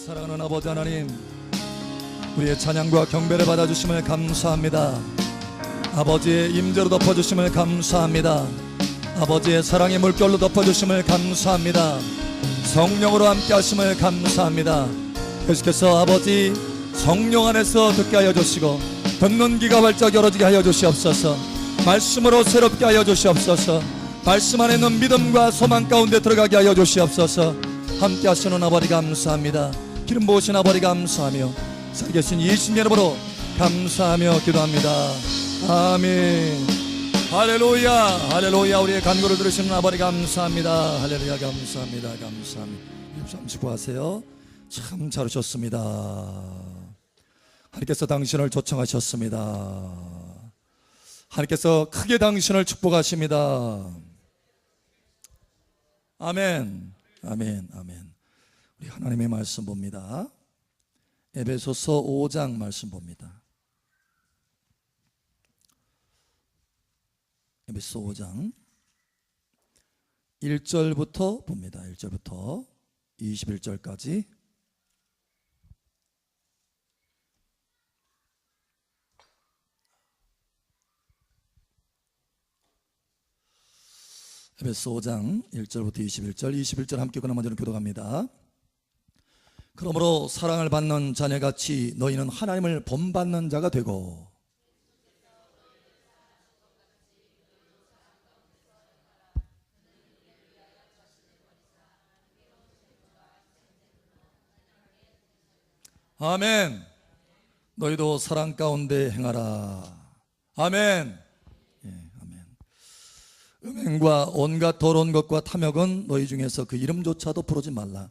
사랑하는 아버지 하나님, 우리의 찬양과 경배를 받아주심을 감사합니다. 아버지의 임재로 덮어주심을 감사합니다. 아버지의 사랑의 물결로 덮어주심을 감사합니다. 성령으로 함께 하심을 감사합니다. 계속해서 아버지 성령 안에서 듣게 하여 주시고 듣는 귀가 활짝 열어지게 하여 주시옵소서. 말씀으로 새롭게 하여 주시옵소서. 말씀 안에 있는 믿음과 소망 가운데 들어가게 하여 주시옵소서. 함께 하시는 아버지 감사합니다. 기름 부으신 아버지 감사하며 살아계신 예수님 이름으로 감사하며 기도합니다. 아멘. 할렐루야, 할렐루야. 우리의 간구를 들으시는 아버지 감사합니다. 할렐루야, 감사합니다. 감사합니다. 잠시 구하세요. 참 잘하셨습니다. 하나님께서 당신을 초청하셨습니다. 하나님께서 크게 당신을 축복하십니다. 아멘, 아멘, 아멘. 우리 하나님의 말씀 봅니다. 에베소서 5장 말씀 봅니다. 에베소 5장 1절부터 봅니다. 1절부터 21절까지. 에베소 5장 1절부터 21절, 21절 함께 읽고 나머지는 교독합니다. 그러므로 사랑을 받는 자녀같이 너희는 하나님을 본받는 자가 되고 아멘. 너희도 사랑 가운데 행하라. 아멘. 음행과 온갖 더러운 것과 탐욕은 너희 중에서 그 이름조차도 부르지 말라.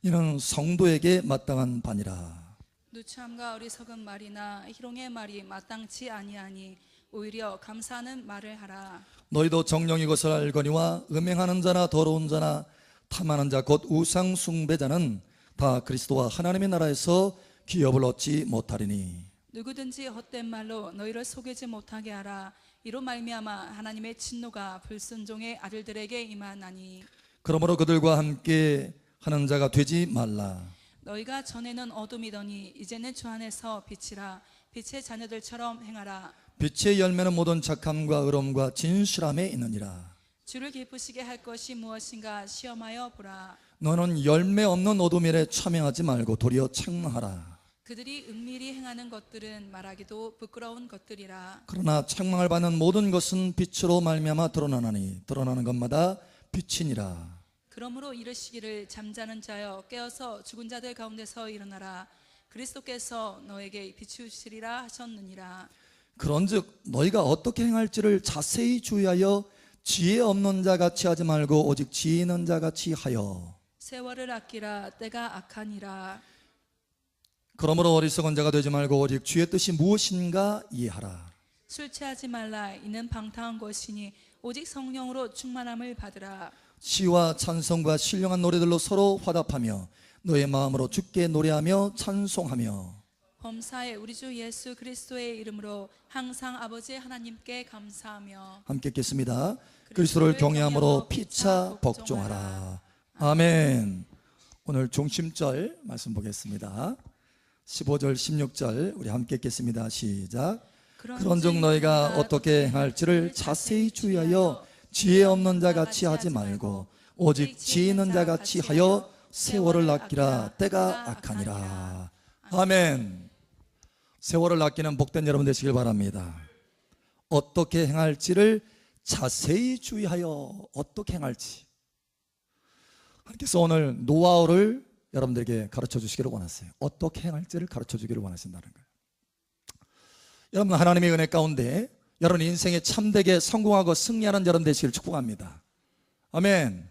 이는 성도에게 마땅한 바니라. 누참과 어리석은 말이나 희롱의 말이 마땅치 아니하니 오히려 감사하는 말을 하라. 너희도 정령이 것을 알거니와 음행하는 자나 더러운 자나 탐하는 자 곧 우상 숭배자는 다 그리스도와 하나님의 나라에서 기업을 얻지 못하리니. 누구든지 헛된 말로 너희를 속이지 못하게 하라. 이로 말미암아 하나님의 진노가 불순종의 아들들에게 임하나니. 그러므로 그들과 함께 하는 자가 되지 말라. 너희가 전에는 어둠이더니 이제는 주 안에서 빛이라. 빛의 자녀들처럼 행하라. 빛의 열매는 모든 착함과 의로움과 진실함에 있느니라. 주를 기쁘시게 할 것이 무엇인가 시험하여 보라. 너는 열매 없는 어둠 일에 참여하지 말고 도리어 책망하라. 그들이 은밀히 행하는 것들은 말하기도 부끄러운 것들이라. 그러나 책망을 받는 모든 것은 빛으로 말미암아 드러나나니 드러나는 것마다 빛이니라. 그러므로 이르시기를 잠자는 자여 깨어서 죽은 자들 가운데서 일어나라. 그리스도께서 너에게 비추시리라 하셨느니라. 그런즉 너희가 어떻게 행할지를 자세히 주의하여 지혜 없는 자 같이 하지 말고 오직 지혜 있는 자 같이 하여 세월을 아끼라. 때가 악하니라. 그러므로 어리석은 자가 되지 말고 오직 주의 뜻이 무엇인가 이해하라. 술 취하지 말라. 이는 방탕한 것이니 오직 성령으로 충만함을 받으라. 시와 찬송과 신령한 노래들로 서로 화답하며 너의 마음으로 주께 노래하며 찬송하며 범사에 우리 주 예수 그리스도의 이름으로 항상 아버지 하나님께 감사하며. 함께 읽겠습니다. 그리스도를 경외함으로 피차 복종하라. 아멘. 오늘 중심절 말씀 보겠습니다. 15절 16절 우리 함께 읽겠습니다. 시작. 그런즉 너희가 어떻게 행할지를 자세히 주의하여 지혜 없는 자 같이 하지 말고 오직 지혜 있는 자 같이 하여 세월을 아끼라. 때가 악하니라. 아멘. 세월을 아끼는 복된 여러분 되시길 바랍니다. 어떻게 행할지를 자세히 주의하여 어떻게 행할지. 하나님께서 오늘 노하우를 여러분들에게 가르쳐 주시기를 원하세요. 어떻게 행할지를 가르쳐 주기를 원하신다는 거예요. 여러분, 하나님의 은혜 가운데 여러분 인생에 참되게 성공하고 승리하는 여러분 되시기를 축복합니다. 아멘.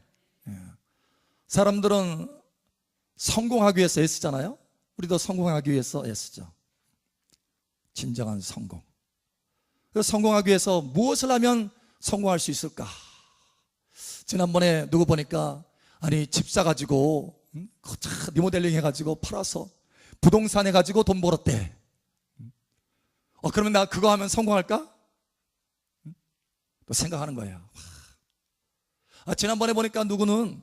사람들은 성공하기 위해서 애쓰잖아요. 우리도 성공하기 위해서 애쓰죠. 진정한 성공. 성공하기 위해서 무엇을 하면 성공할 수 있을까? 지난번에 누구 보니까 아니 집 사가지고 리모델링 해가지고 팔아서 부동산 해가지고 돈 벌었대. 그러면 나 그거 하면 성공할까? 또 생각하는 거예요. 지난번에 보니까 누구는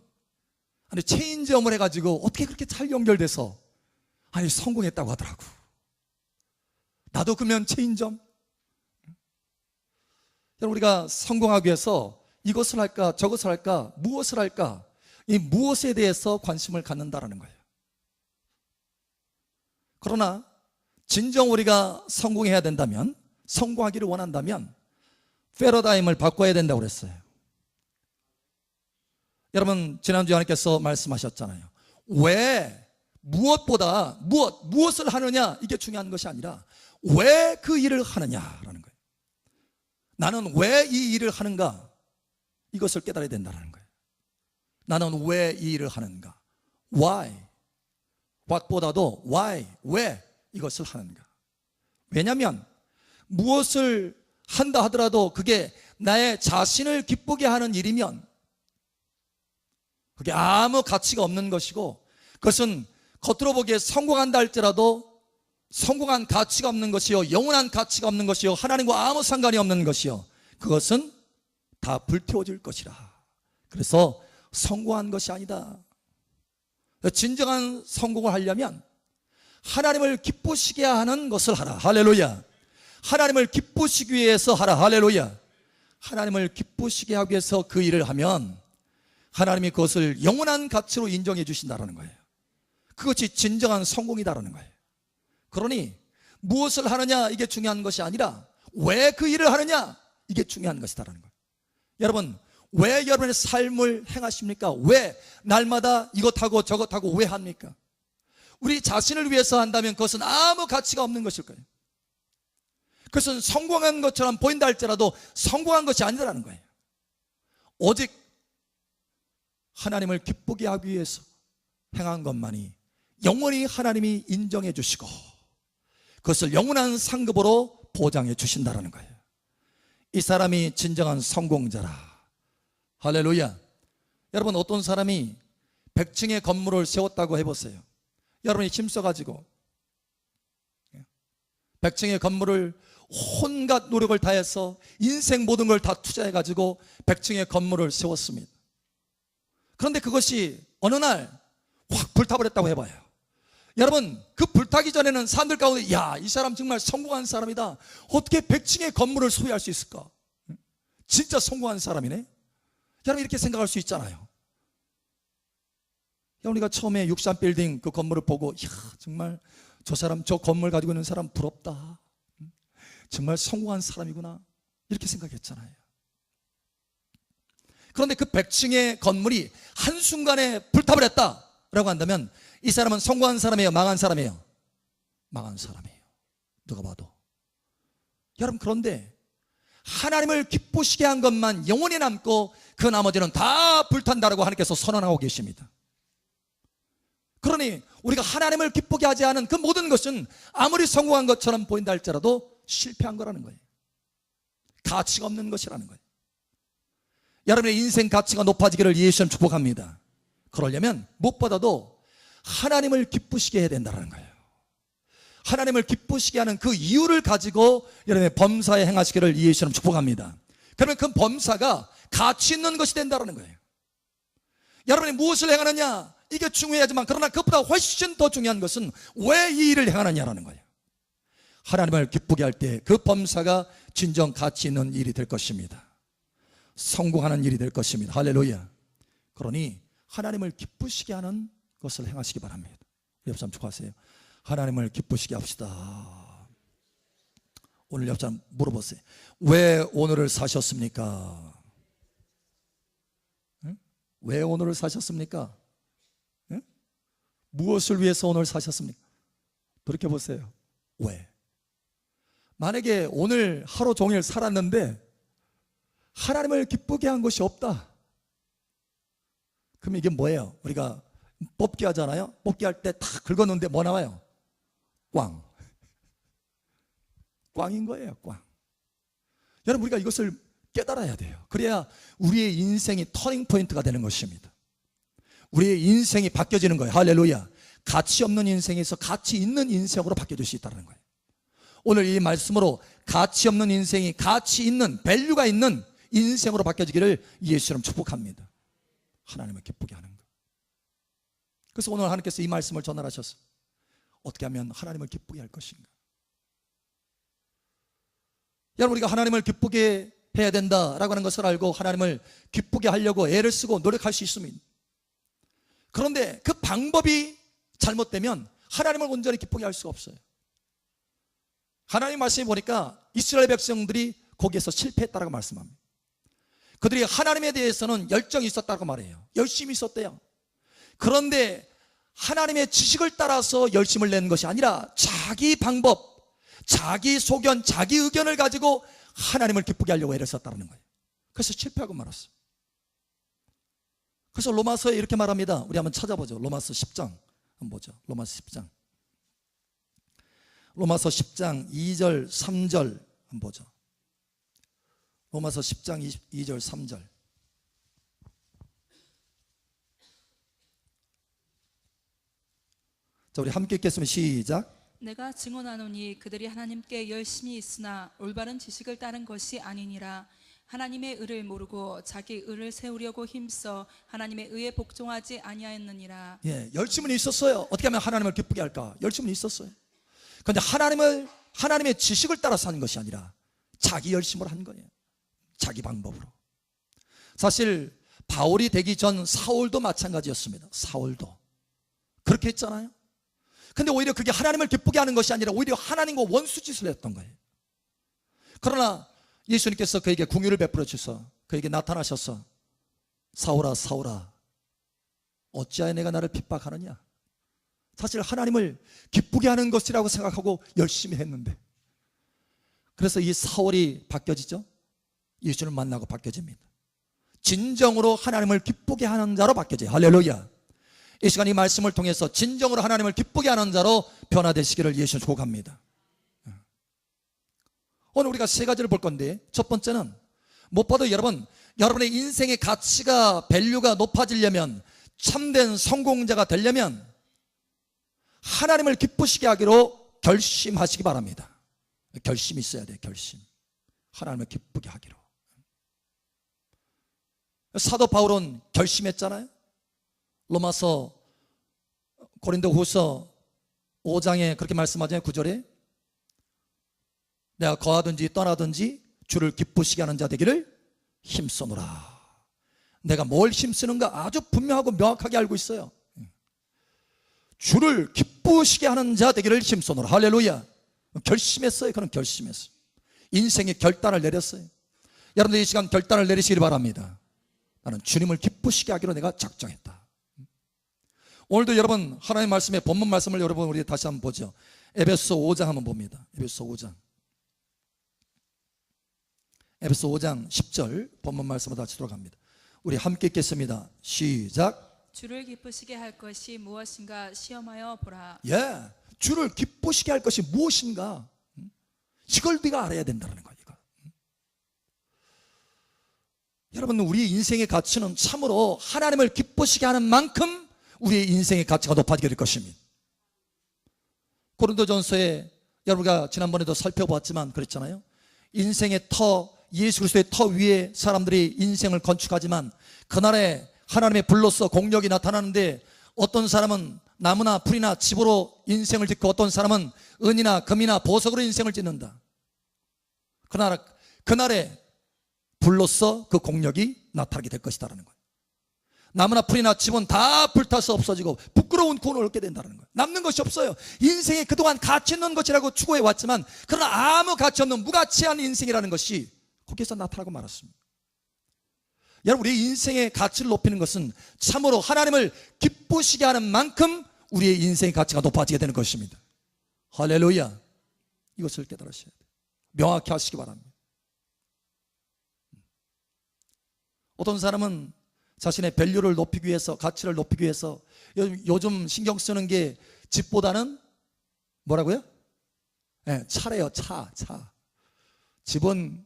아니 체인지업을 해가지고 어떻게 그렇게 잘 연결돼서 아니 성공했다고 하더라고. 나도 그러면 체인점. 여러분, 우리가 성공하기 위해서 이것을 할까 저것을 할까 무엇을 할까, 이 무엇에 대해서 관심을 갖는다라는 거예요. 그러나 진정 우리가 성공해야 된다면, 성공하기를 원한다면 패러다임을 바꿔야 된다고 그랬어요. 여러분, 지난주에 하나님께서 말씀하셨잖아요. 왜, 무엇보다 무엇을 하느냐, 이게 중요한 것이 아니라 왜 그 일을 하느냐라는 거예요. 나는 왜 이 일을 하는가, 이것을 깨달아야 된다는 거예요. 나는 왜 이 일을 하는가, why, what보다도 why, 왜 이것을 하는가. 왜냐하면 무엇을 한다 하더라도 그게 나의 자신을 기쁘게 하는 일이면 그게 아무 가치가 없는 것이고, 그것은 겉으로 보기에 성공한다 할지라도 성공한 가치가 없는 것이요, 영원한 가치가 없는 것이요, 하나님과 아무 상관이 없는 것이요, 그것은 다 불태워질 것이라. 그래서 성공한 것이 아니다. 진정한 성공을 하려면 하나님을 기쁘시게 하는 것을 하라. 할렐루야. 하나님을 기쁘시기 위해서 하라. 할렐루야. 하나님을 기쁘시게 하기 위해서 그 일을 하면 하나님이 그것을 영원한 가치로 인정해 주신다는 거예요. 그것이 진정한 성공이다라는 거예요. 그러니 무엇을 하느냐, 이게 중요한 것이 아니라 왜 그 일을 하느냐, 이게 중요한 것이다라는 거예요. 여러분, 왜 여러분의 삶을 행하십니까? 왜 날마다 이것하고 저것하고 왜 합니까? 우리 자신을 위해서 한다면 그것은 아무 가치가 없는 것일 거예요. 그것은 성공한 것처럼 보인다 할지라도 성공한 것이 아니라는 거예요. 오직 하나님을 기쁘게 하기 위해서 행한 것만이 영원히 하나님이 인정해 주시고 그것을 영원한 상급으로 보장해 주신다는 거예요. 이 사람이 진정한 성공자라. 할렐루야. 여러분, 어떤 사람이 100층의 건물을 세웠다고 해보세요. 여러분이 힘써가지고 100층의 건물을 온갖 노력을 다해서 인생 모든 걸 다 투자해가지고 100층의 건물을 세웠습니다. 그런데 그것이 어느 날 확 불타버렸다고 해봐요. 여러분, 그 불타기 전에는 사람들 가운데 야, 이 사람 정말 성공한 사람이다, 어떻게 100층의 건물을 소유할 수 있을까, 진짜 성공한 사람이네, 여러분 이렇게 생각할 수 있잖아요. 우리가 처음에 63빌딩 그 건물을 보고 야, 정말 저 사람, 저 건물 가지고 있는 사람 부럽다, 정말 성공한 사람이구나, 이렇게 생각했잖아요. 그런데 그 100층의 건물이 한순간에 불타버렸다라고 한다면 이 사람은 성공한 사람이에요, 망한 사람이에요? 망한 사람이에요, 누가 봐도. 여러분, 그런데 하나님을 기쁘시게 한 것만 영원히 남고 그 나머지는 다 불탄다라고 하나님께서 선언하고 계십니다. 그러니 우리가 하나님을 기쁘게 하지 않은 그 모든 것은 아무리 성공한 것처럼 보인다 할지라도 실패한 거라는 거예요. 가치가 없는 것이라는 거예요. 여러분의 인생 가치가 높아지기를 예수님 축복합니다. 그러려면 무엇보다도 하나님을 기쁘시게 해야 된다는 거예요. 하나님을 기쁘시게 하는 그 이유를 가지고 여러분의 범사에 행하시기를 예수님 축복합니다. 그러면 그 범사가 가치 있는 것이 된다는 거예요. 여러분이 무엇을 행하느냐, 이게 중요하지만 그러나 그것보다 훨씬 더 중요한 것은 왜 이 일을 행하느냐라는 거예요. 하나님을 기쁘게 할 때 그 범사가 진정 가치 있는 일이 될 것입니다. 성공하는 일이 될 것입니다. 할렐루야. 그러니 하나님을 기쁘시게 하는 것을 행하시기 바랍니다. 옆 사람 축하하세요. 하나님을 기쁘시게 합시다. 오늘 옆 사람 물어보세요. 왜 오늘을 사셨습니까? 응? 왜 오늘을 사셨습니까? 응? 무엇을 위해서 오늘 사셨습니까? 돌이켜보세요. 왜? 만약에 오늘 하루 종일 살았는데 하나님을 기쁘게 한 것이 없다, 그럼 이게 뭐예요? 우리가 뽑기 하잖아요. 뽑기 할 때 다 긁었는데 뭐 나와요? 꽝. 꽝인 거예요, 꽝. 여러분, 우리가 이것을 깨달아야 돼요. 그래야 우리의 인생이 터닝 포인트가 되는 것입니다. 우리의 인생이 바뀌어지는 거예요. 할렐루야. 가치 없는 인생에서 가치 있는 인생으로 바뀌어질 수 있다는 거예요. 오늘 이 말씀으로 가치 없는 인생이 가치 있는, 밸류가 있는 인생으로 바뀌어지기를 예수님 축복합니다. 하나님을 기쁘게 하는 것. 그래서 오늘 하나님께서 이 말씀을 전달하셨어요. 어떻게 하면 하나님을 기쁘게 할 것인가? 여러분, 우리가 하나님을 기쁘게 해야 된다라고 하는 것을 알고 하나님을 기쁘게 하려고 애를 쓰고 노력할 수 있습니다. 그런데 그 방법이 잘못되면 하나님을 온전히 기쁘게 할 수가 없어요. 하나님 말씀에 보니까 이스라엘 백성들이 거기에서 실패했다라고 말씀합니다. 그들이 하나님에 대해서는 열정이 있었다고 말해요. 열심히 있었대요. 그런데 하나님의 지식을 따라서 열심을 내는 것이 아니라 자기 방법, 자기 소견, 자기 의견을 가지고 하나님을 기쁘게 하려고 애를 썼다는 거예요. 그래서 실패하고 말았어요. 그래서 로마서에 이렇게 말합니다. 우리 한번 찾아보죠. 로마서 10장 한번 보죠. 로마서 10장. 로마서 10장 2절 3절 한번 보죠. 로마서 10장 2절 3절. 자, 우리 함께 읽겠습니다. 시작. 내가 증언하노니 그들이 하나님께 열심히 있으나 올바른 지식을 따른 것이 아니니라. 하나님의 의를 모르고 자기 의를 세우려고 힘써 하나님의 의에 복종하지 아니하였느니라. 예, 열심은 있었어요. 어떻게 하면 하나님을 기쁘게 할까? 열심은 있었어요. 그런데 하나님의 지식을 따라서 한 것이 아니라 자기 열심을 한 거예요. 자기 방법으로. 사실 바울이 되기 전 사울도 마찬가지였습니다. 사울도 그렇게 했잖아요. 근데 오히려 그게 하나님을 기쁘게 하는 것이 아니라 오히려 하나님과 원수짓을 했던 거예요. 그러나 예수님께서 그에게 긍휼을 베풀어 주셔서 그에게 나타나셔서 사울아 사울아 어찌하여 내가 나를 핍박하느냐. 사실 하나님을 기쁘게 하는 것이라고 생각하고 열심히 했는데, 그래서 이 사울이 바뀌어지죠. 예수를 만나고 바뀌어집니다. 진정으로 하나님을 기쁘게 하는 자로 바뀌어져요. 할렐루야. 이 시간 이 말씀을 통해서 진정으로 하나님을 기쁘게 하는 자로 변화되시기를 예수 축복합니다. 오늘 우리가 세 가지를 볼 건데, 첫 번째는 무엇보다 여러분의 인생의 가치가 밸류가 높아지려면, 참된 성공자가 되려면 하나님을 기쁘시게 하기로 결심하시기 바랍니다. 결심이 있어야 돼요. 결심. 하나님을 기쁘게 하기로. 사도 바울은 결심했잖아요. 로마서 고린도후서 5장에 그렇게 말씀하잖아요. 9절에 내가 거하든지 떠나든지 주를 기쁘시게 하는 자 되기를 힘쓰노라. 내가 뭘 힘쓰는가 아주 분명하고 명확하게 알고 있어요. 주를 기쁘시게 하는 자 되기를 힘쓰노라. 할렐루야. 결심했어요. 그는 결심했어요. 인생의 결단을 내렸어요. 여러분들 이 시간 결단을 내리시길 바랍니다. 나는 주님을 기쁘시게 하기로 내가 작정했다. 오늘도 여러분 하나님의 말씀에 본문 말씀을 여러분 우리 다시 한번 보죠. 에베소 5장 한번 봅니다. 에베소 5장. 에베소 5장 10절 본문 말씀으로 다시 돌아갑니다. 우리 함께 읽겠습니다. 시작. 주를 기쁘시게 할 것이 무엇인가 시험하여 보라. 예, 주를 기쁘시게 할 것이 무엇인가, 이걸 네가 알아야 된다는 거예요. 여러분, 우리 인생의 가치는 참으로 하나님을 기쁘시게 하는 만큼 우리의 인생의 가치가 높아지게 될 것입니다. 고린도전서에 여러분가 지난번에도 살펴보았지만 그랬잖아요. 인생의 터, 예수 그리스도의 터 위에 사람들이 인생을 건축하지만 그날에 하나님의 불로서 공력이 나타나는데, 어떤 사람은 나무나 풀이나 집으로 인생을 짓고 어떤 사람은 은이나 금이나 보석으로 인생을 짓는다. 그날에 불로써 그 공력이 나타나게 될 것이다라는 거예요. 나무나 풀이나 집은 다 불타서 없어지고 부끄러운 구원을 얻게 된다는 거예요. 남는 것이 없어요. 인생에 그동안 가치 있는 것이라고 추구해 왔지만 그러나 아무 가치 없는 무가치한 인생이라는 것이 거기서 나타나고 말았습니다. 여러분, 우리 인생의 가치를 높이는 것은 참으로 하나님을 기쁘시게 하는 만큼 우리의 인생의 가치가 높아지게 되는 것입니다. 할렐루야. 이것을 깨달으셔야 돼요. 명확히 하시기 바랍니다. 어떤 사람은 자신의 밸류를 높이기 위해서, 가치를 높이기 위해서 요즘 신경 쓰는 게 집보다는 뭐라고요? 네, 차래요. 차. 집은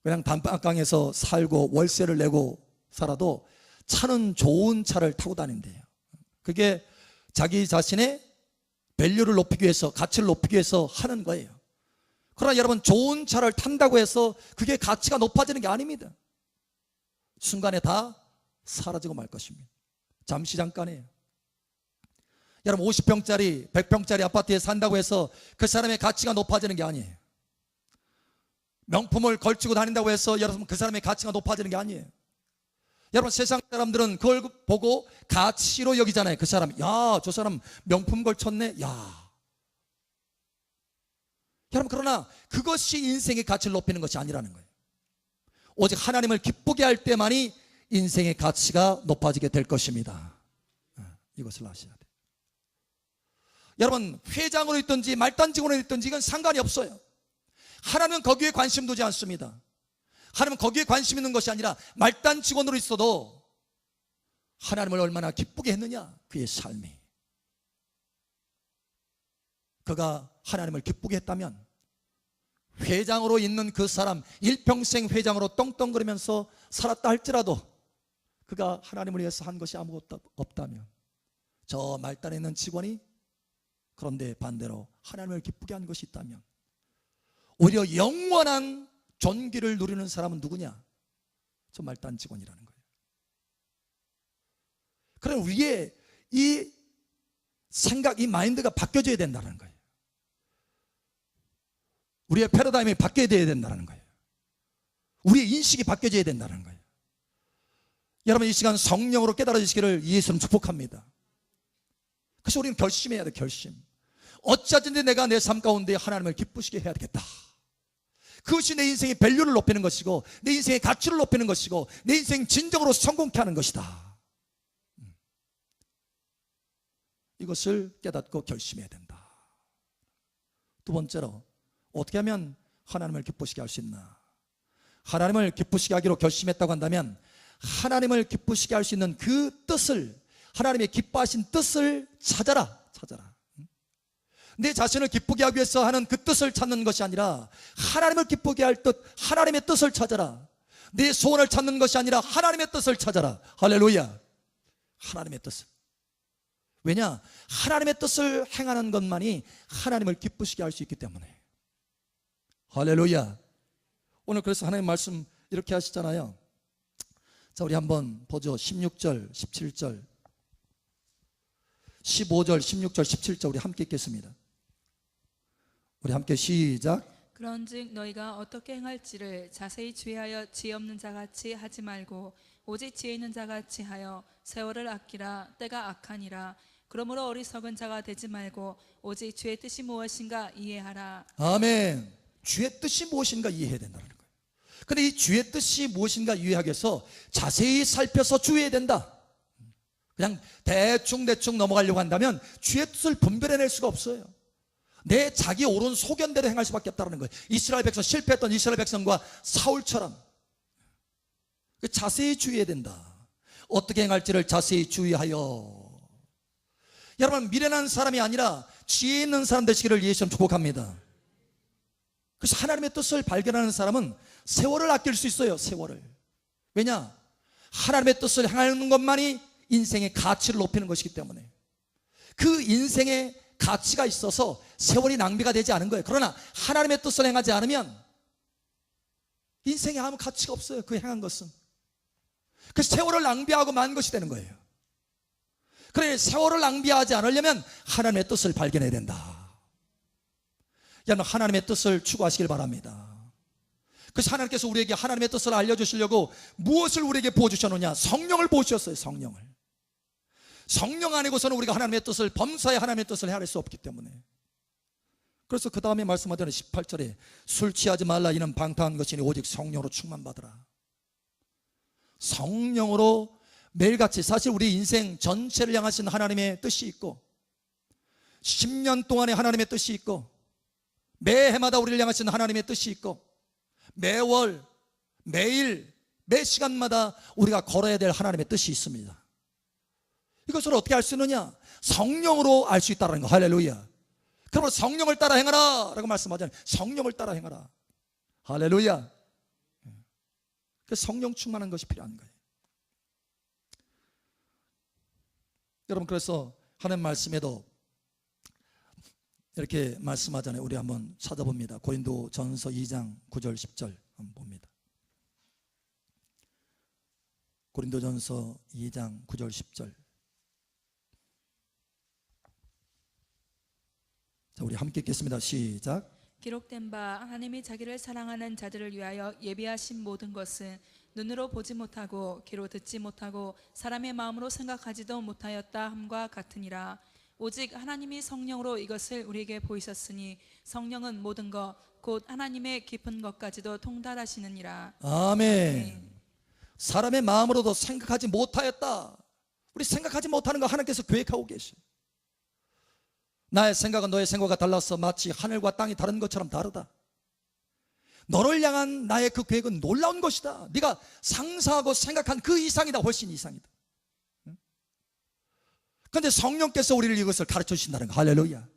그냥 단방강에서 살고 월세를 내고 살아도 차는 좋은 차를 타고 다닌대요. 그게 자기 자신의 밸류를 높이기 위해서, 가치를 높이기 위해서 하는 거예요. 그러나 여러분, 좋은 차를 탄다고 해서 그게 가치가 높아지는 게 아닙니다. 순간에 다 사라지고 말 것입니다. 잠시 잠깐이에요. 여러분 50평짜리 100평짜리 아파트에 산다고 해서 그 사람의 가치가 높아지는 게 아니에요. 명품을 걸치고 다닌다고 해서 여러분 그 사람의 가치가 높아지는 게 아니에요. 여러분 세상 사람들은 그걸 보고 가치로 여기잖아요. 그 사람, 야, 저 사람 명품 걸쳤네. 야. 여러분 그러나 그것이 인생의 가치를 높이는 것이 아니라는 거예요. 오직 하나님을 기쁘게 할 때만이 인생의 가치가 높아지게 될 것입니다. 이것을 아셔야 돼요. 여러분 회장으로 있든지 말단 직원으로 있든지 이건 상관이 없어요. 하나님은 거기에 관심 두지 않습니다. 하나님은 거기에 관심 있는 것이 아니라 말단 직원으로 있어도 하나님을 얼마나 기쁘게 했느냐, 그의 삶이. 그가 하나님을 기쁘게 했다면 회장으로 있는 그 사람, 일평생 회장으로 떵떵거리면서 살았다 할지라도 그가 하나님을 위해서 한 것이 아무것도 없다면 저 말단에 있는 직원이 그런데 반대로 하나님을 기쁘게 한 것이 있다면 오히려 영원한 존귀를 누리는 사람은 누구냐? 저 말단 직원이라는 거예요. 그럼 우리의 이 생각, 이 마인드가 바뀌어져야 된다는 거예요. 우리의 패러다임이 바뀌어야 된다는 거예요. 우리의 인식이 바뀌어져야 된다는 거예요. 여러분 이 시간 성령으로 깨달아지시기를 예수님 축복합니다. 그래서 우리는 결심해야 돼. 결심. 어찌하든지 내가 내 삶 가운데 하나님을 기쁘시게 해야 되겠다. 그것이 내 인생의 밸류를 높이는 것이고 내 인생의 가치를 높이는 것이고 내 인생 진정으로 성공케 하는 것이다. 이것을 깨닫고 결심해야 된다. 두 번째로 어떻게 하면 하나님을 기쁘시게 할 수 있나? 하나님을 기쁘시게 하기로 결심했다고 한다면 하나님을 기쁘시게 할 수 있는 그 뜻을, 하나님의 기뻐하신 뜻을 찾아라. 내 자신을 기쁘게 하기 위해서 하는 그 뜻을 찾는 것이 아니라 하나님을 기쁘게 할 뜻, 하나님의 뜻을 찾아라. 내 소원을 찾는 것이 아니라 하나님의 뜻을 찾아라. 할렐루야. 하나님의 뜻을. 왜냐? 하나님의 뜻을 행하는 것만이 하나님을 기쁘시게 할 수 있기 때문에. 할렐루야. 오늘 그래서 하나님 말씀 이렇게 하시잖아요. 자, 우리 한번 보죠. 16절, 17절, 15절, 16절, 17절 우리 함께 읽겠습니다. 우리 함께 시작. 그런즉 너희가 어떻게 행할지를 자세히 주의하여 지혜 없는 자같이 하지 말고 오직 지혜 있는 자같이 하여 세월을 아끼라. 때가 악하니라. 그러므로 어리석은 자가 되지 말고 오직 주의 뜻이 무엇인가 이해하라. 아멘. 주의 뜻이 무엇인가 이해해야 된다는 거예요. 근데 이 주의 뜻이 무엇인가 이해하기 위해서 자세히 살펴서 주의해야 된다. 그냥 대충 넘어가려고 한다면 주의 뜻을 분별해낼 수가 없어요. 내 자기 옳은 소견대로 행할 수밖에 없다는 거예요. 이스라엘 백성, 실패했던 이스라엘 백성과 사울처럼 자세히 주의해야 된다. 어떻게 행할지를 자세히 주의하여. 여러분 미련한 사람이 아니라 지혜 있는 사람 되시기를 예수님 축복합니다. 그래서 하나님의 뜻을 발견하는 사람은 세월을 아낄 수 있어요. 세월을. 왜냐? 하나님의 뜻을 행하는 것만이 인생의 가치를 높이는 것이기 때문에. 그 인생의 가치가 있어서 세월이 낭비가 되지 않은 거예요. 그러나 하나님의 뜻을 행하지 않으면 인생에 아무 가치가 없어요. 그 행한 것은. 그래서 세월을 낭비하고 만 것이 되는 거예요. 그래 세월을 낭비하지 않으려면 하나님의 뜻을 발견해야 된다. 여러분 하나님의 뜻을 추구하시길 바랍니다. 그래서 하나님께서 우리에게 하나님의 뜻을 알려주시려고 무엇을 우리에게 부어주셨느냐? 성령을 부어주셨어요. 성령 아니고서는 우리가 하나님의 뜻을 범사에 하나님의 뜻을 헤아릴 수 없기 때문에. 그래서 그 다음에 말씀하되는 18절에 술 취하지 말라. 이는 방탕한 것이니 오직 성령으로 충만받으라. 성령으로 매일같이, 사실 우리 인생 전체를 향하신 하나님의 뜻이 있고 10년 동안의 하나님의 뜻이 있고 매해마다 우리를 향하신 하나님의 뜻이 있고 매월, 매일, 매 시간마다 우리가 걸어야 될 하나님의 뜻이 있습니다. 이것을 어떻게 알 수 있느냐? 성령으로 알 수 있다는 거. 할렐루야. 그러므로 성령을 따라 행하라 라고 말씀하잖아요. 성령을 따라 행하라. 할렐루야. 그래서 성령 충만한 것이 필요한 거예요. 여러분 그래서 하나님 말씀에도 이렇게 말씀하잖아요. 우리 한번 찾아봅니다. 고린도전서 2장 9절 10절 한번 봅니다. 고린도전서 2장 9절 10절. 자, 우리 함께 읽겠습니다. 시작. 기록된 바 하나님이 자기를 사랑하는 자들을 위하여 예비하신 모든 것은 눈으로 보지 못하고 귀로 듣지 못하고 사람의 마음으로 생각하지도 못하였다 함과 같으니라. 오직 하나님이 성령으로 이것을 우리에게 보이셨으니 성령은 모든 것 곧 하나님의 깊은 것까지도 통달하시느니라. 아멘. 사람의 마음으로도 생각하지 못하였다. 우리 생각하지 못하는 거 하나님께서 계획하고 계셔. 나의 생각은 너의 생각과 달라서 마치 하늘과 땅이 다른 것처럼 다르다. 너를 향한 나의 그 계획은 놀라운 것이다. 네가 상상하고 생각한 그 이상이다. 훨씬 이상이다. 그런데 성령께서 우리를 이것을 가르쳐 주신다는 거. 할렐루야.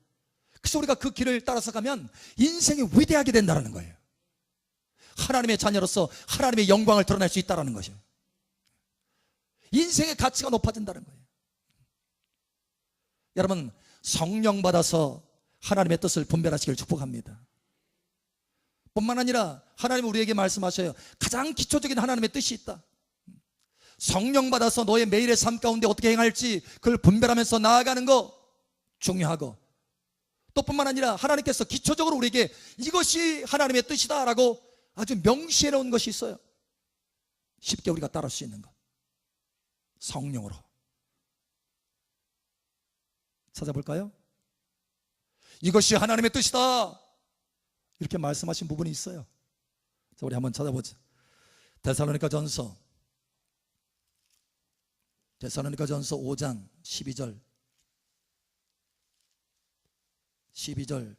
그래서 우리가 그 길을 따라서 가면 인생이 위대하게 된다는 거예요. 하나님의 자녀로서 하나님의 영광을 드러낼 수 있다는 것이에요. 인생의 가치가 높아진다는 거예요. 여러분, 성령 받아서 하나님의 뜻을 분별하시길 축복합니다. 뿐만 아니라 하나님 우리에게 말씀하셔요. 가장 기초적인 하나님의 뜻이 있다. 성령 받아서 너의 매일의 삶 가운데 어떻게 행할지 그걸 분별하면서 나아가는 거 중요하고, 또 뿐만 아니라 하나님께서 기초적으로 우리에게 이것이 하나님의 뜻이다 라고 아주 명시해 놓은 것이 있어요. 쉽게 우리가 따를 수 있는 것. 성령으로 찾아볼까요? 이것이 하나님의 뜻이다 이렇게 말씀하신 부분이 있어요. 자, 우리 한번 찾아보자. 데살로니가전서 5장 12절 18절.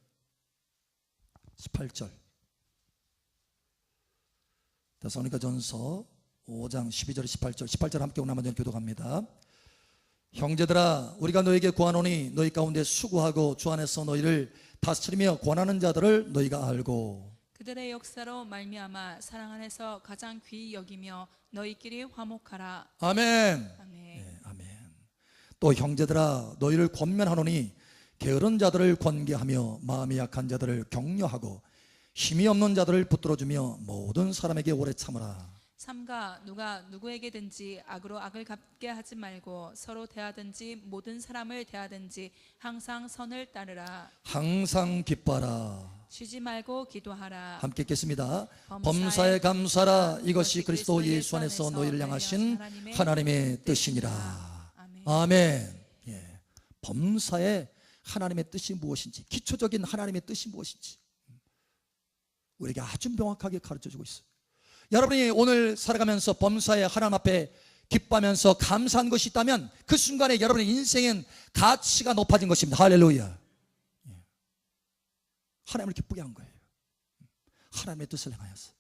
데살로니가전서 5장 12절 18절 함께 오늘 한번 교독합니다. 형제들아, 우리가 너에게 구하노니 너희 가운데 수고하고 주 안에서 너희를 다스리며 권하는 자들을 너희가 알고 그들의 역사로 말미암아 사랑 안에서 가장 귀히 여기며 너희끼리 화목하라. 아멘. 아멘. 네, 아멘. 또 형제들아, 너희를 권면하노니 게으른 자들을 권계하며 마음이 약한 자들을 격려하고 힘이 없는 자들을 붙들어주며 모든 사람에게 오래 참으라. 삼가 누가 누구에게든지 악으로 악을 갚게 하지 말고 서로 대하든지 모든 사람을 대하든지 항상 선을 따르라. 항상 기뻐하라. 쉬지 말고 기도하라. 함께 읽겠습니다. 범사에 감사라. 이것이 그리스도 예수 안에서 너희를 향하신 하나님의 뜻이니라. 아멘. 예. 범사에 하나님의 뜻이 무엇인지, 기초적인 하나님의 뜻이 무엇인지 우리에게 아주 명확하게 가르쳐주고 있어요. 여러분이 오늘 살아가면서 범사에 하나님 앞에 기뻐하면서 감사한 것이 있다면 그 순간에 여러분의 인생은 가치가 높아진 것입니다. 할렐루야. 하나님을 기쁘게 한 거예요. 하나님의 뜻을 행하여서.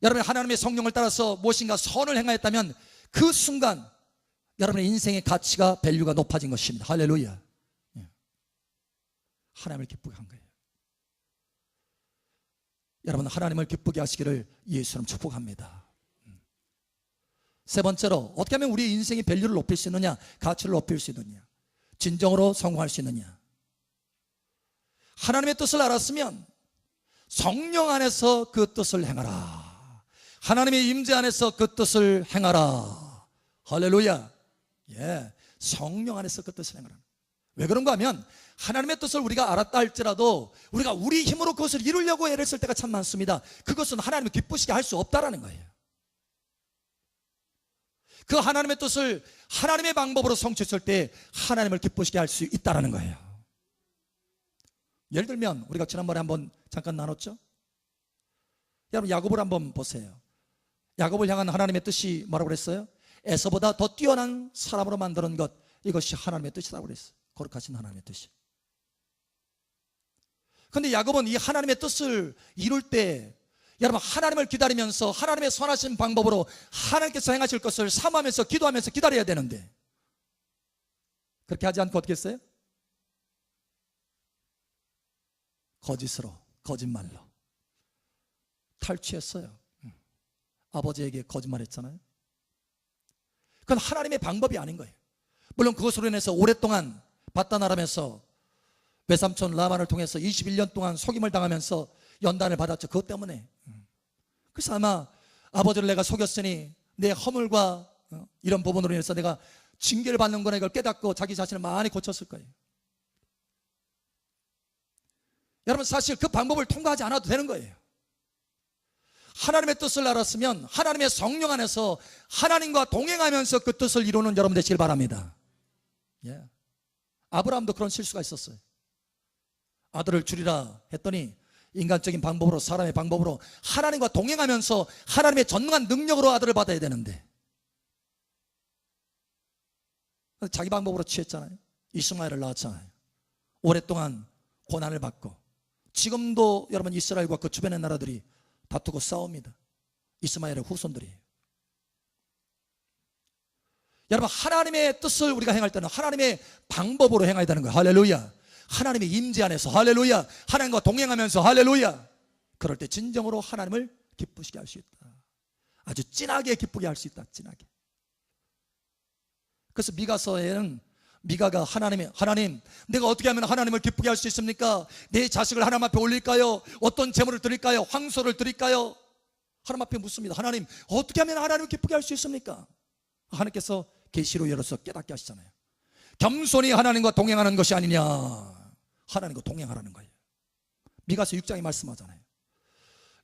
여러분이 하나님의 성령을 따라서 무엇인가 선을 행하였다면 그 순간 여러분의 인생의 가치가 밸류가 높아진 것입니다. 할렐루야. 하나님을 기쁘게 한 거예요. 여러분, 하나님을 기쁘게 하시기를 예수님 축복합니다. 세 번째로, 어떻게 하면 우리의 인생의 밸류를 높일 수 있느냐, 가치를 높일 수 있느냐, 진정으로 성공할 수 있느냐. 하나님의 뜻을 알았으면 성령 안에서 그 뜻을 행하라. 하나님의 임재 안에서 그 뜻을 행하라. 할렐루야. 예, 성령 안에서 그 뜻을 행하라. 왜 그런가 하면 하나님의 뜻을 우리가 알았다 할지라도 우리가 우리 힘으로 그것을 이루려고 애를 쓸 때가 참 많습니다. 그것은 하나님을 기쁘시게 할 수 없다라는 거예요. 그 하나님의 뜻을 하나님의 방법으로 성취했을 때 하나님을 기쁘시게 할 수 있다라는 거예요. 예를 들면 우리가 지난번에 한번 잠깐 나눴죠. 여러분, 야곱을 한번 보세요. 야곱을 향한 하나님의 뜻이 뭐라고 그랬어요? 에서보다 더 뛰어난 사람으로 만드는 것, 이것이 하나님의 뜻이라고 그랬어요. 거룩하신 하나님의 뜻이. 그런데 야곱은 이 하나님의 뜻을 이룰 때 여러분, 하나님을 기다리면서 하나님의 선하신 방법으로 하나님께서 행하실 것을 삼하면서 기도하면서 기다려야 되는데 그렇게 하지 않고 어떻게 했어요? 거짓으로, 거짓말로 탈취했어요. 아버지에게 거짓말했잖아요. 그건 하나님의 방법이 아닌 거예요. 물론 그것으로 인해서 오랫동안 바다나람에서 외삼촌 라반을 통해서 21년 동안 속임을 당하면서 연단을 받았죠. 그것 때문에. 그래서 아마 아버지를 내가 속였으니 내 허물과 이런 부분으로 인해서 내가 징계를 받는 거나 이걸 깨닫고 자기 자신을 많이 고쳤을 거예요. 여러분 사실 그 방법을 통과하지 않아도 되는 거예요. 하나님의 뜻을 알았으면 하나님의 성령 안에서 하나님과 동행하면서 그 뜻을 이루는 여러분 되시길 바랍니다. 예. 아브라함도 그런 실수가 있었어요. 아들을 주리라 했더니 인간적인 방법으로, 사람의 방법으로 하나님과 동행하면서 하나님의 전능한 능력으로 아들을 받아야 되는데 자기 방법으로 취했잖아요. 이스마엘을 낳았잖아요. 오랫동안 고난을 받고, 지금도 여러분 이스라엘과 그 주변의 나라들이 다투고 싸웁니다. 이스마엘의 후손들이에요. 여러분 하나님의 뜻을 우리가 행할 때는 하나님의 방법으로 행해야 되는 거예요. 할렐루야. 하나님의 임재 안에서, 할렐루야. 하나님과 동행하면서, 할렐루야. 그럴 때 진정으로 하나님을 기쁘시게 할 수 있다. 아주 진하게 기쁘게 할 수 있다. 진하게. 그래서 미가서에는 미가가 하나님 내가 어떻게 하면 하나님을 기쁘게 할 수 있습니까? 내 자식을 하나님 앞에 올릴까요? 어떤 제물을 드릴까요? 황소를 드릴까요? 하나님 앞에 묻습니다. 하나님 어떻게 하면 하나님을 기쁘게 할 수 있습니까? 하나님께서 계시로 열어서 깨닫게 하시잖아요. 겸손히 하나님과 동행하는 것이 아니냐, 하나님과 동행하라는 거예요. 미가서 6장에 말씀하잖아요.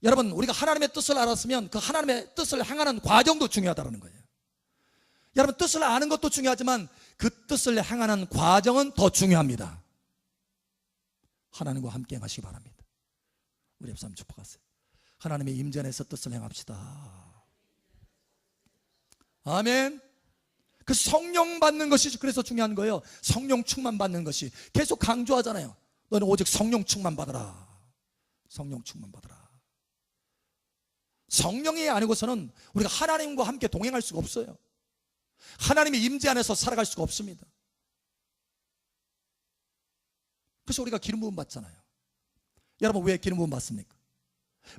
여러분 우리가 하나님의 뜻을 알았으면 그 하나님의 뜻을 행하는 과정도 중요하다는 거예요. 여러분 뜻을 아는 것도 중요하지만 그 뜻을 행하는 과정은 더 중요합니다. 하나님과 함께 행하시기 바랍니다. 우리 옆사람 축복하세요. 하나님의 임재 안에서 뜻을 행합시다. 아멘. 그 성령 받는 것이 그래서 중요한 거예요. 성령 충만 받는 것이 계속 강조하잖아요. 너는 오직 성령 충만 받아라. 성령 충만 받아라. 성령이 아니고서는 우리가 하나님과 함께 동행할 수가 없어요. 하나님의 임재 안에서 살아갈 수가 없습니다. 그래서 우리가 기름 부음 받잖아요. 여러분 왜 기름 부음 받습니까?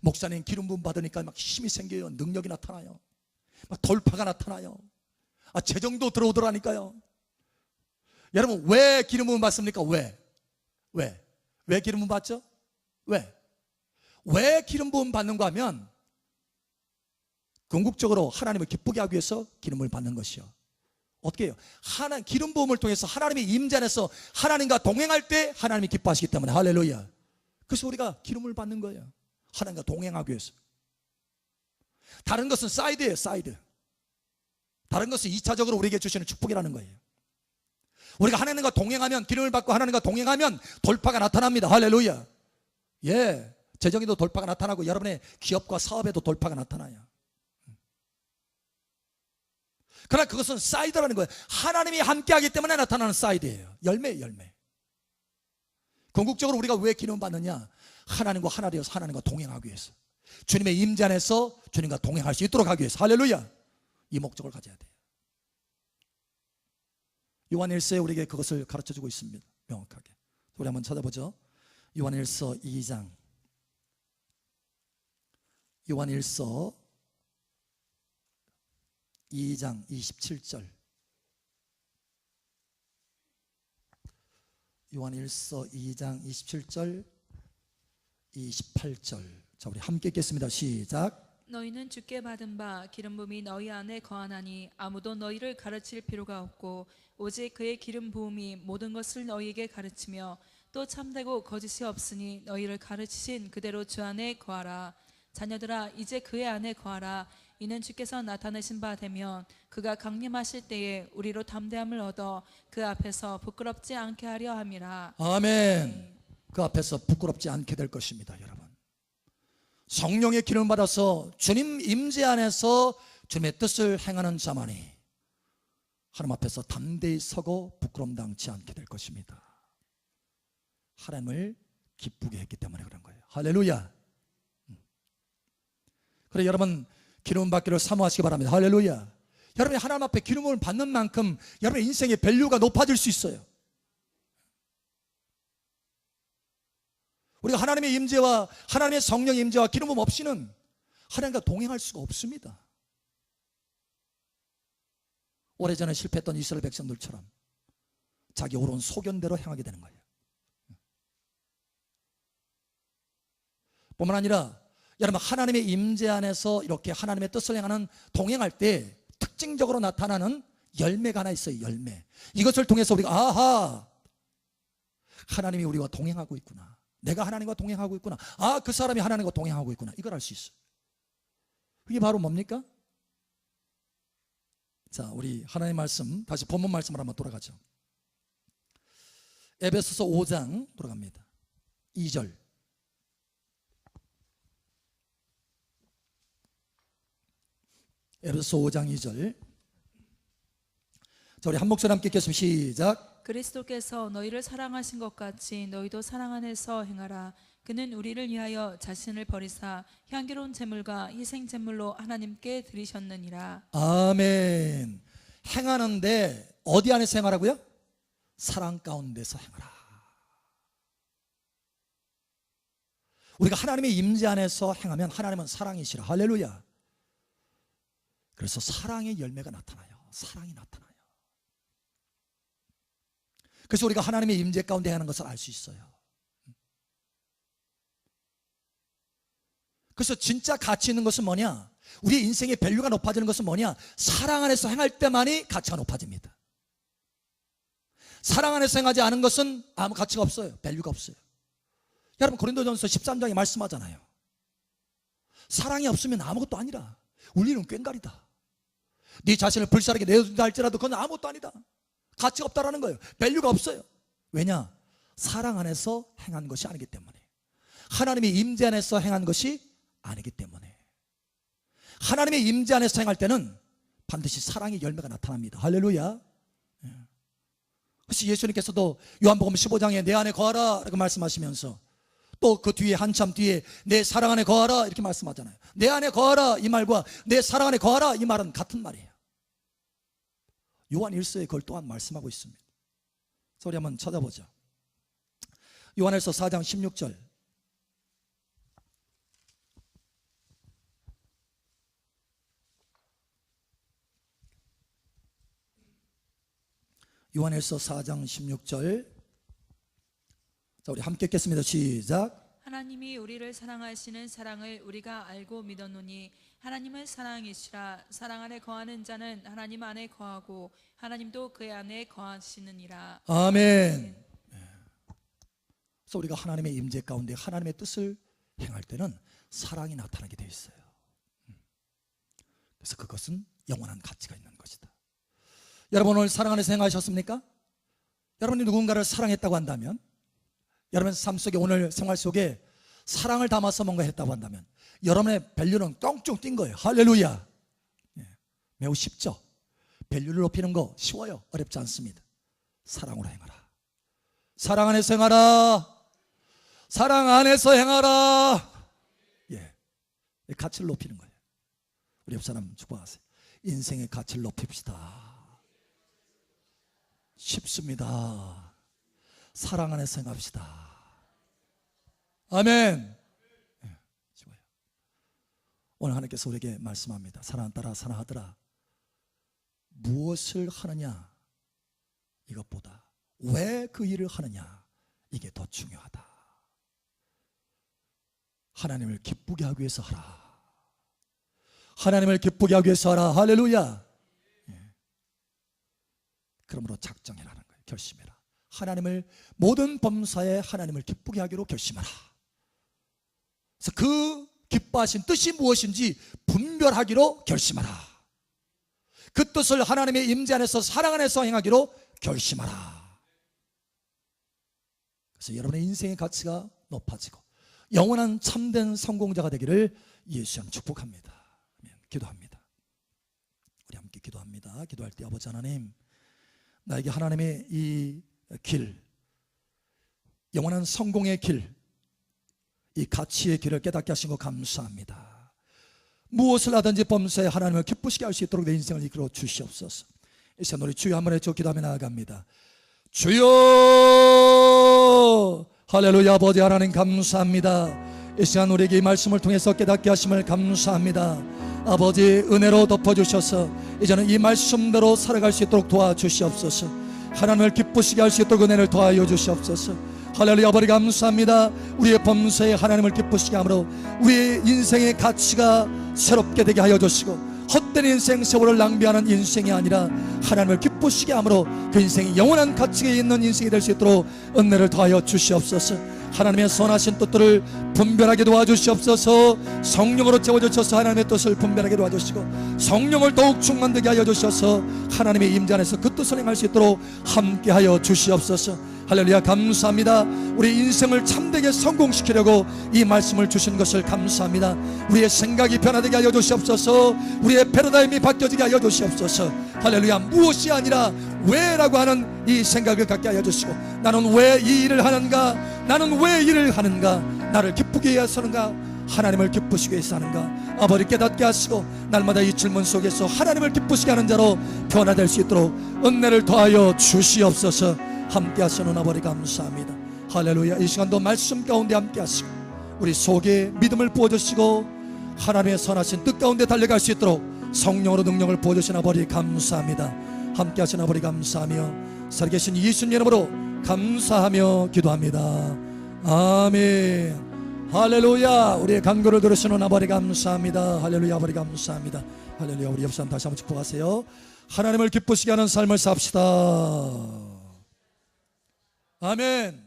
목사님 기름 부음 받으니까 막 힘이 생겨요. 능력이 나타나요. 막 돌파가 나타나요. 재정도 들어오더라니까요. 여러분 왜 기름 부음 받습니까? 왜 기름 부음 받죠? 왜 기름 부음 받는가 하면 궁극적으로 하나님을 기쁘게 하기 위해서 기름을 받는 것이요. 어떻게 해요? 기름 부음을 통해서 하나님의 임재 안에서 하나님과 동행할 때 하나님이 기뻐하시기 때문에, 할렐루야. 그래서 우리가 기름을 받는 거예요. 하나님과 동행하기 위해서. 다른 것은 사이드예요. 사이드. 다른 것은 2차적으로 우리에게 주시는 축복이라는 거예요. 우리가 하나님과 동행하면, 기름을 받고 하나님과 동행하면 돌파가 나타납니다. 할렐루야. 예, 재정에도 돌파가 나타나고 여러분의 기업과 사업에도 돌파가 나타나요. 그러나 그것은 사이드라는 거예요. 하나님이 함께하기 때문에 나타나는 사이드예요. 열매예요, 열매. 궁극적으로 우리가 왜 기름 받느냐? 하나님과 하나 되어서 하나님과 동행하기 위해서, 주님의 임재 안에서 주님과 동행할 수 있도록 하기 위해서, 할렐루야. 이 목적을 가져야 돼요. 요한일서에 우리에게 그것을 가르쳐주고 있습니다. 명확하게. 우리 한번 찾아보죠. 요한일서 2장. 요한일서 2장 27절. 요한일서 2장 27절 28절. 자, 우리 함께 읽겠습니다. 시작. 너희는 주께 받은 바 기름 부음이 너희 안에 거하나니 아무도 너희를 가르칠 필요가 없고 오직 그의 기름 부음이 모든 것을 너희에게 가르치며 또 참되고 거짓이 없으니 너희를 가르치신 그대로 주 안에 거하라. 자녀들아 이제 그의 안에 거하라. 이는 주께서 나타내신 바 되면 그가 강림하실 때에 우리로 담대함을 얻어 그 앞에서 부끄럽지 않게 하려 함이라. 아멘. 그 앞에서 부끄럽지 않게 될 것입니다. 여러분 성령의 기름을 받아서 주님 임재 안에서 주님의 뜻을 행하는 자만이 하나님 앞에서 담대히 서고 부끄럼 당치 않게 될 것입니다. 하나님을 기쁘게 했기 때문에 그런 거예요. 할렐루야. 그래 여러분 기름 받기를 사모하시기 바랍니다. 할렐루야. 여러분이 하나님 앞에 기름을 받는 만큼 여러분의 인생의 밸류가 높아질 수 있어요. 우리가 하나님의 임재와 하나님의 성령의 임재와 기름 부음 없이는 하나님과 동행할 수가 없습니다. 오래전에 실패했던 이스라엘 백성들처럼 자기 옳은 소견대로 행하게 되는 거예요. 뿐만 아니라 여러분 하나님의 임재 안에서 이렇게 하나님의 뜻을 행하는 동행할 때 특징적으로 나타나는 열매가 하나 있어요. 열매. 이것을 통해서 우리가 아하, 하나님이 우리와 동행하고 있구나. 내가 하나님과 동행하고 있구나. 아, 그 사람이 하나님과 동행하고 있구나. 이걸 알 수 있어요. 그게 바로 뭡니까? 자, 우리 하나님의 말씀, 다시 본문 말씀으로 한번 돌아가죠. 에베소서 5장 돌아갑니다. 2절. 에베소서 5장 2절. 자, 우리 한 목소리 함께 읽겠습니다. 시작. 그리스도께서 너희를 사랑하신 것 같이 너희도 사랑 안에서 행하라. 그는 우리를 위하여 자신을 버리사 향기로운 제물과 희생 제물로 하나님께 드리셨느니라. 아멘. 행하는데 어디 안에서 행하라고요? 사랑 가운데서 행하라. 우리가 하나님의 임재 안에서 행하면 하나님은 사랑이시라. 할렐루야. 그래서 사랑의 열매가 나타나요. 사랑이 나타나요. 그래서 우리가 하나님의 임재 가운데 하는 것을 알 수 있어요. 그래서 진짜 가치 있는 것은 뭐냐? 우리의 인생의 밸류가 높아지는 것은 뭐냐? 사랑 안에서 행할 때만이 가치가 높아집니다. 사랑 안에서 행하지 않은 것은 아무 가치가 없어요. 밸류가 없어요. 여러분, 고린도전서 13장에 말씀하잖아요. 사랑이 없으면 아무것도 아니라 울리는 꽹과리다. 네 자신을 불사르게 내어준다 할지라도 그건 아무것도 아니다. 가치가 없다라는 거예요. 밸류가 없어요. 왜냐? 사랑 안에서 행한 것이 아니기 때문에. 하나님의 임재 안에서 행한 것이 아니기 때문에. 하나님의 임재 안에서 행할 때는 반드시 사랑의 열매가 나타납니다. 할렐루야. 그래서 예수님께서도 요한복음 15장에 내 안에 거하라 이렇게 말씀하시면서 또 그 뒤에 한참 뒤에 내 사랑 안에 거하라 이렇게 말씀하잖아요. 내 안에 거하라 이 말과 내 사랑 안에 거하라 이 말은 같은 말이에요. 요한 1서에 그걸 또한 말씀하고 있습니다. 그래서 우리 한번 찾아보죠. 요한일서 4장 16절. 요한일서 4장 16절. 자, 우리 함께 읽겠습니다. 시작. 하나님이 우리를 사랑하시는 사랑을 우리가 알고 믿었노니 하나님은 사랑이시라. 사랑 안에 거하는 자는 하나님 안에 거하고 하나님도 그의 안에 거하시느니라. 아멘. 그래서 우리가 하나님의 임재 가운데 하나님의 뜻을 행할 때는 사랑이 나타나게 되어 있어요. 그래서 그것은 영원한 가치가 있는 것이다. 여러분, 오늘 사랑 안에서 행하셨습니까? 여러분이 누군가를 사랑했다고 한다면, 여러분 삶 속에 오늘 생활 속에 사랑을 담아서 뭔가 했다고 한다면 여러분의 밸류는 똥쭉 뛴 거예요. 할렐루야. 매우 쉽죠. 밸류를 높이는 거 쉬워요. 어렵지 않습니다. 사랑으로 행하라. 사랑 안에서 행하라. 사랑 안에서 행하라. 가치를 높이는 거예요. 우리 옆 사람 축복하세요. 인생의 가치를 높입시다. 쉽습니다. 사랑 안에서 행합시다. 아멘. 쉬워요. 오늘 하나님께서 우리에게 말씀합니다. 사랑 따라 사랑하더라. 무엇을 하느냐 이것보다 왜 그 일을 하느냐 이게 더 중요하다. 하나님을 기쁘게 하기 위해서 하라. 하나님을 기쁘게 하기 위해서 하라. 할렐루야. 그러므로 작정해라는 거예요. 결심해라. 하나님을 모든 범사에 하나님을 기쁘게 하기로 결심하라. 그래서 그 기뻐하신 뜻이 무엇인지 분별하기로 결심하라. 그 뜻을 하나님의 임재 안에서 사랑 안에서 행하기로 결심하라. 그래서 여러분의 인생의 가치가 높아지고 영원한 참된 성공자가 되기를 예수 이름 축복합니다. 기도합니다. 우리 함께 기도합니다. 기도할 때 아버지 하나님, 나에게 하나님의 이 길, 영원한 성공의 길, 이 가치의 길을 깨닫게 하신 거 감사합니다. 무엇을 하든지 범사에 하나님을 기쁘시게 할 수 있도록 내 인생을 이끌어 주시옵소서. 이 시간 우리 주여 한번 해줘 기도하며 나아갑니다. 주여, 할렐루야. 아버지 하나님 감사합니다. 이 시간 우리에게 이 말씀을 통해서 깨닫게 하심을 감사합니다. 아버지 은혜로 덮어주셔서 이제는 이 말씀대로 살아갈 수 있도록 도와주시옵소서. 하나님을 기쁘시게 할 수 있도록 은혜를 더하여 주시옵소서. 할렐루야. 아버지 감사합니다. 우리의 범사에 하나님을 기쁘시게 함으로 우리의 인생의 가치가 새롭게 되게 하여 주시고 헛된 인생 세월을 낭비하는 인생이 아니라 하나님을 기쁘시게 함으로 그 인생이 영원한 가치가 있는 인생이 될 수 있도록 은혜를 더하여 주시옵소서. 하나님의 선하신 뜻들을 분별하게 도와주시옵소서. 성령으로 채워주셔서 하나님의 뜻을 분별하게 도와주시고 성령을 더욱 충만되게 하여 주셔서 하나님의 임재 안에서 그 뜻을 행할 수 있도록 함께하여 주시옵소서. 할렐루야. 감사합니다. 우리 인생을 참되게 성공시키려고 이 말씀을 주신 것을 감사합니다. 우리의 생각이 변화되게 하여 주시옵소서. 우리의 패러다임이 바뀌어지게 하여 주시옵소서. 할렐루야. 무엇이 아니라 왜라고 하는 이 생각을 갖게 하여 주시고 나는 왜 이 일을 하는가, 나는 왜 일을 하는가, 나를 기쁘게 위해서 하는가, 하나님을 기쁘시게 위해서 하는가, 아버지 깨닫게 하시고 날마다 이 질문 속에서 하나님을 기쁘시게 하는 자로 변화될 수 있도록 은혜를 더하여 주시옵소서. 함께 하시는 아버지 감사합니다. 할렐루야. 이 시간도 말씀 가운데 함께 하시고 우리 속에 믿음을 부어주시고 하나님의 선하신 뜻 가운데 달려갈 수 있도록 성령으로 능력을 부어주신 아버지 감사합니다. 함께 하신 아버지 감사하며 살아계신 예수님 이름으로 감사하며 기도합니다. 아멘. 할렐루야. 우리의 간구를 들으시는 아버지 감사합니다. 할렐루야. 아버지 감사합니다. 할렐루야. 우리 옆 사람 다시 한번 축복하세요. 하나님을 기쁘시게 하는 삶을 삽시다. 아멘.